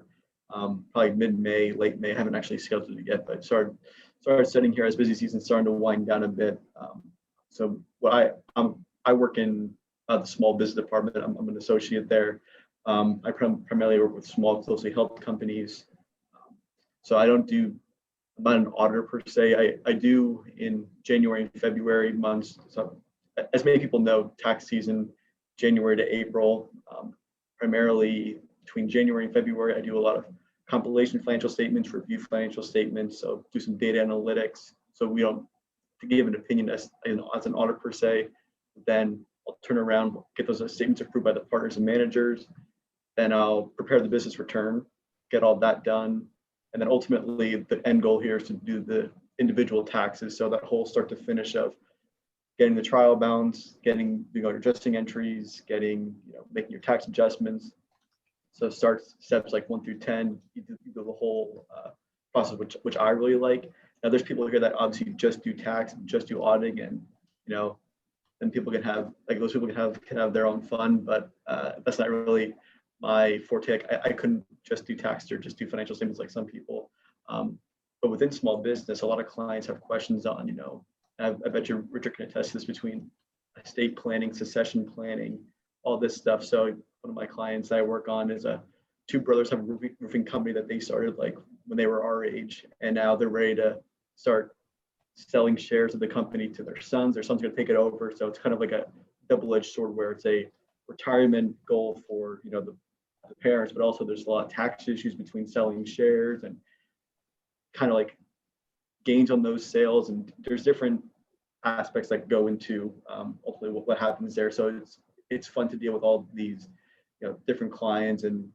probably mid-May, late May. I haven't actually scheduled it yet, but started studying here as busy season starting to wind down a bit. So what I work in the small business department. I'm an associate there. I primarily work with small, closely held companies. So I'm not an auditor per se. I do in January and February months. So as many people know, tax season, January to April. Primarily between January and February, I do a lot of compilation financial statements, review financial statements, so do some data analytics. So we don't, to give an opinion as an audit per se, then I'll turn around, get those statements approved by the partners and managers. Then I'll prepare the business return, get all that done. And then ultimately the end goal here is to do the individual taxes. So that whole start to finish of getting the trial balance, doing your adjusting entries, making your tax adjustments. So steps like 1 through 10, you do the whole process, which I really like. Now there's people here that obviously just do tax, just do auditing, and then people can have, like, those people can have their own fun, but that's not really my forte. I couldn't just do tax or just do financial statements like some people. But within small business, a lot of clients have questions on, I bet you Richard can attest to this, between estate planning, succession planning, all this stuff. So one of my clients I work on is two brothers have a roofing company that they started like when they were our age, and now they're ready to start selling shares of the company to their sons. Their son's going to take it over. So it's kind of like a double-edged sword, where it's a retirement goal for the parents, but also there's a lot of tax issues between selling shares and kind of like gains on those sales, and there's different aspects that go into ultimately what happens there. So it's fun to deal with all these different clients, and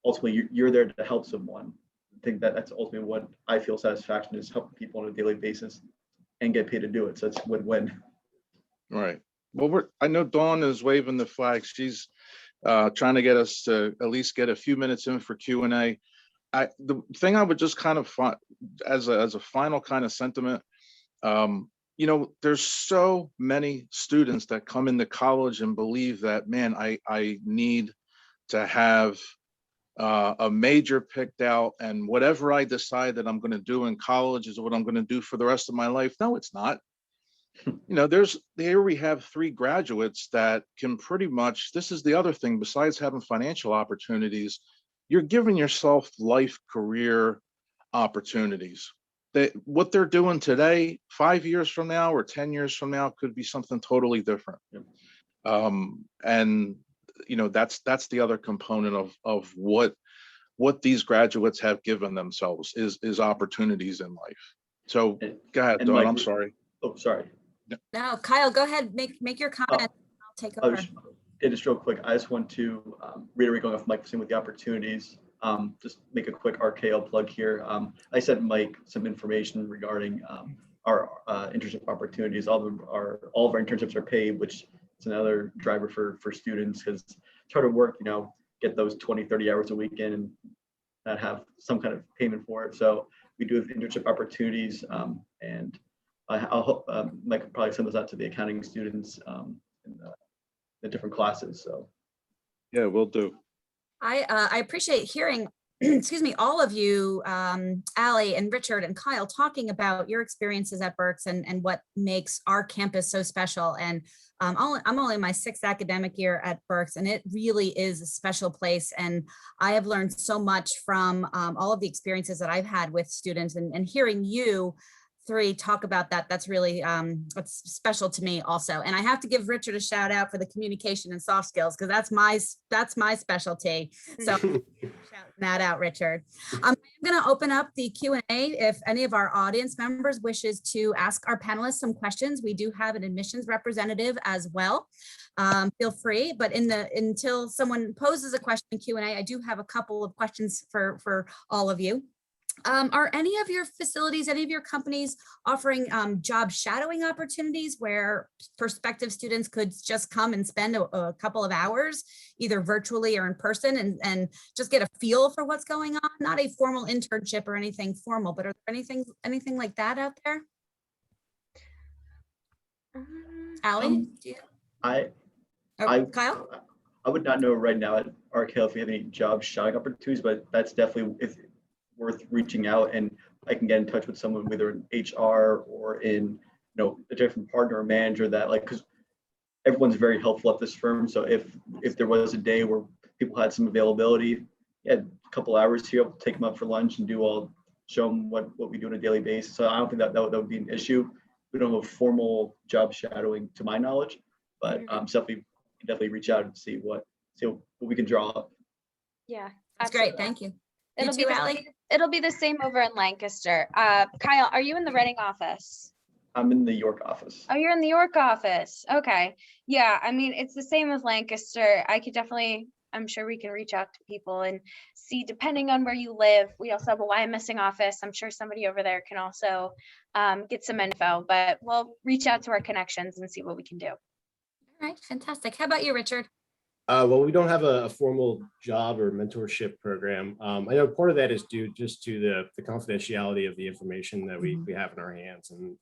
ultimately you're there to help someone. I think that's ultimately what I feel satisfaction is, helping people on a daily basis and get paid to do it. So it's win-win. Right. Well, I know Dawn is waving the flag. She's trying to get us to at least get a few minutes in for Q&A. The thing I would just kind of find as a final kind of sentiment, there's so many students that come into college and believe that, man, I need to have a major picked out, and whatever I decide that I'm going to do in college is what I'm going to do for the rest of my life. No, it's not. Here we have 3 graduates that can pretty much, this is the other thing, besides having financial opportunities, you're giving yourself life career opportunities. what they're doing today, 5 years from now or 10 years from now, could be something totally different. Yep. And that's the other component of what these graduates have given themselves is opportunities in life. So go ahead, and Dawn. Mike, I'm sorry. Oh, sorry. No, Kyle, go ahead, make your comment. I'll take over. Just real quick, I just want to reiterate going off Mike saying with the opportunities. Just make a quick RKL plug here. I sent Mike some information regarding our internship opportunities. All of our internships are paid, which is another driver for students, because it's hard to work, get those 20, 30 hours a weekend and not have some kind of payment for it. So we do have internship opportunities, and I'll hope Mike could probably send those out to the accounting students in the different classes. So Yeah, we'll do. I appreciate hearing, excuse me, all of you, Allie and Richard and Kyle, talking about your experiences at Berks and what makes our campus so special. And I'm only in my 6th academic year at Berks, and it really is a special place. And I have learned so much from all of the experiences that I've had with students, and hearing you three talk about that, that's really that's special to me also. And I have to give Richard a shout out for the communication and soft skills, because that's my specialty. So shout that out, Richard. I'm going to open up the Q&A if any of our audience members wishes to ask our panelists some questions. We do have an admissions representative as well. Feel free, but until someone poses a question in Q&A, I do have a couple of questions for all of you. Are any of your facilities, any of your companies offering job shadowing opportunities where prospective students could just come and spend a couple of hours, either virtually or in person, and just get a feel for what's going on? Not a formal internship or anything formal, but are there anything like that out there? Allie? Kyle? I would not know right now at RKL if we have any job shadowing opportunities, but that's definitely worth reaching out, and I can get in touch with someone whether in HR or in a different partner or manager that, because everyone's very helpful at this firm. So if there was a day where people had some availability, a couple hours here, I'll take them up for lunch and show them what we do on a daily basis. So I don't think that would be an issue. We don't have formal job shadowing to my knowledge, but definitely reach out and see what we can draw up. Yeah, that's great. Thank you. It'll be the same over in Lancaster. Kyle, are you in the Reading office? I'm in the York office. Oh, you're in the York office. Okay. Yeah, I mean, it's the same as Lancaster. I'm sure we can reach out to people and see, depending on where you live. We also have a YMSing office. I'm sure somebody over there can also get some info, but we'll reach out to our connections and see what we can do. All right, fantastic. How about you, Richard? Well, we don't have a formal job or mentorship program. I know part of that is due just to the confidentiality of the information that we have in our hands, and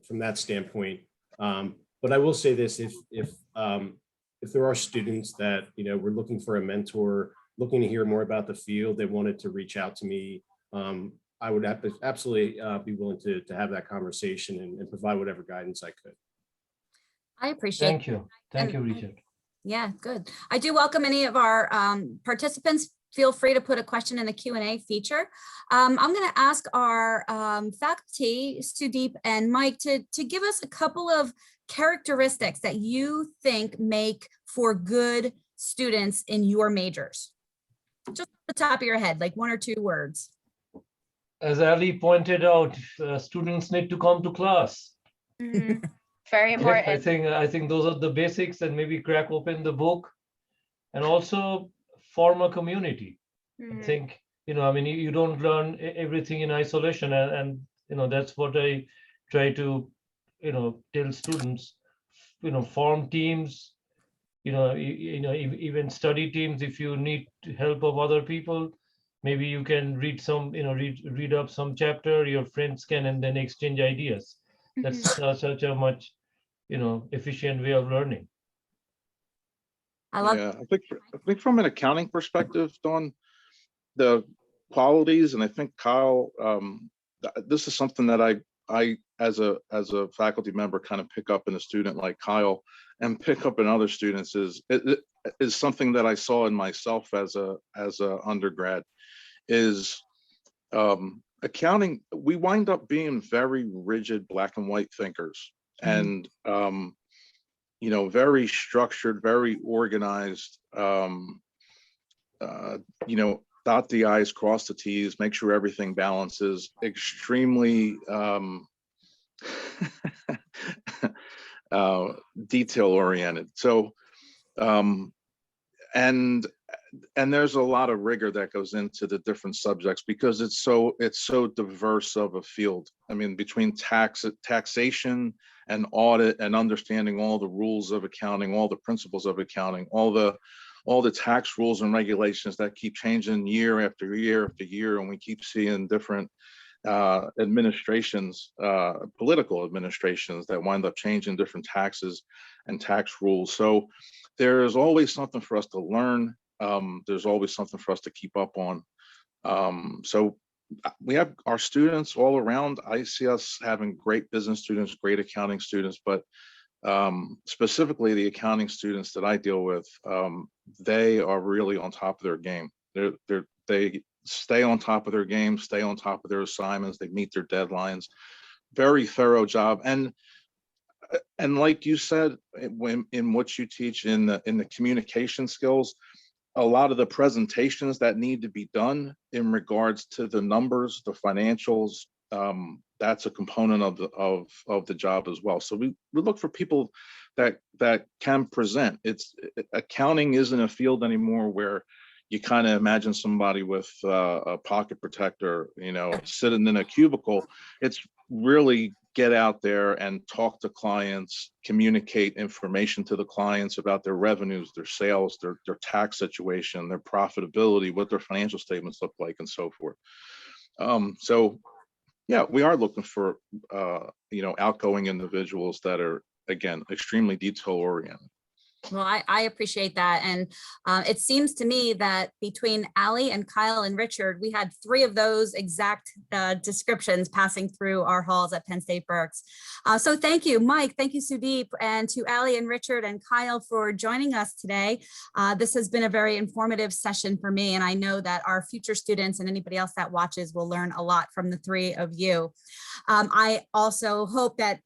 from that standpoint. But I will say this: if there are students that we're looking for a mentor, looking to hear more about the field, they wanted to reach out to me, I would absolutely be willing to have that conversation and provide whatever guidance I could. I appreciate it. Thank you, Richard. Yeah, good. I do welcome any of our participants. Feel free to put a question in the Q&A feature. I'm going to ask our faculty, Sudeep and Mike, to give us a couple of characteristics that you think make for good students in your majors. Just off the top of your head, like 1 or 2 words. As Ali pointed out, students need to come to class. Mm-hmm. Very important. I think those are the basics, and maybe crack open the book, and also form a community. I think you don't learn everything in isolation, and that's what I try to tell students. Form teams. Even study teams. If you need help of other people, maybe you can read read up some chapter. Your friends can, and then exchange ideas. That's such a much efficient way of learning. I think from an accounting perspective, Dawn, the qualities, and I think Kyle, this is something that I as a faculty member kind of pick up in a student like Kyle, and pick up in other students is something that I saw in myself as a undergrad, is accounting, we wind up being very rigid black and white thinkers, and very structured, very organized. Dot the I's, cross the T's, make sure everything balances. Extremely detail oriented. So, and there's a lot of rigor that goes into the different subjects because it's so diverse of a field. I mean, between taxation and audit and understanding all the rules of accounting, all the principles of accounting, all the tax rules and regulations that keep changing year after year after year, and we keep seeing different administrations, political administrations that wind up changing different taxes and tax rules. So there's always something for us to learn. There's always something for us to keep up on. So we have our students all around. I see us having great business students, great accounting students, but specifically the accounting students that I deal with, they are really on top of their game. They stay on top of their game, stay on top of their assignments, they meet their deadlines. Very thorough job. And like you said, in what you teach in the communication skills, a lot of the presentations that need to be done in regards to the numbers, the financials, that's a component of the job as well. So we look for people that can present. Accounting isn't a field anymore where you kind of imagine somebody with a pocket protector, sitting in a cubicle. It's really get out there and talk to clients, communicate information to the clients about their revenues, their sales, their tax situation, their profitability, what their financial statements look like, and so forth. So yeah, we are looking for outgoing individuals that are, again, extremely detail oriented. Well, I appreciate that. And it seems to me that between Ali and Kyle and Richard, we had 3 of those exact descriptions passing through our halls at Penn State Berks. So thank you, Mike. Thank you, Sudeep, and to Ali and Richard and Kyle for joining us today. This has been a very informative session for me, and I know that our future students and anybody else that watches will learn a lot from the 3 of you. I also hope that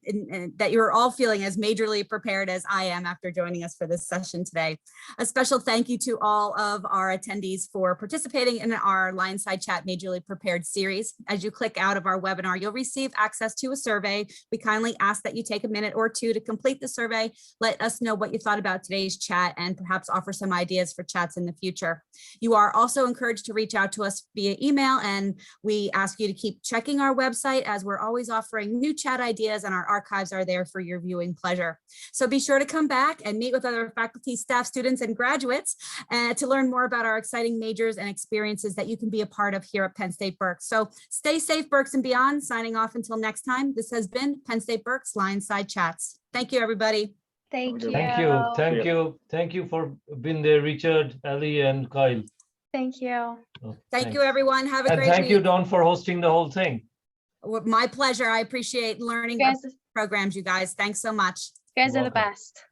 that you're all feeling as majorly prepared as I am after joining us for this session today. A special thank you to all of our attendees for participating in our LionSide Chat Majorly Prepared series. As you click out of our webinar, you'll receive access to a survey. We kindly ask that you take a minute or 2 to complete the survey. Let us know what you thought about today's chat and perhaps offer some ideas for chats in the future. You are also encouraged to reach out to us via email, and we ask you to keep checking our website as we're always offering new chat ideas, and our archives are there for your viewing pleasure. So be sure to come back and meet with other faculty, staff, students, and graduates to learn more about our exciting majors and experiences that you can be a part of here at Penn State Berks. So stay safe, Berks and beyond. Signing off until next time. This has been Penn State Berks LionSide Chats. Thank you, everybody. Thank you. Thank you for being there, Richard, Ali, and Kyle. Thank you. Thank you, everyone. Have a great thank you, week. Don, for hosting the whole thing. My pleasure. I appreciate learning programs, you guys. Thanks so much. You guys are the best.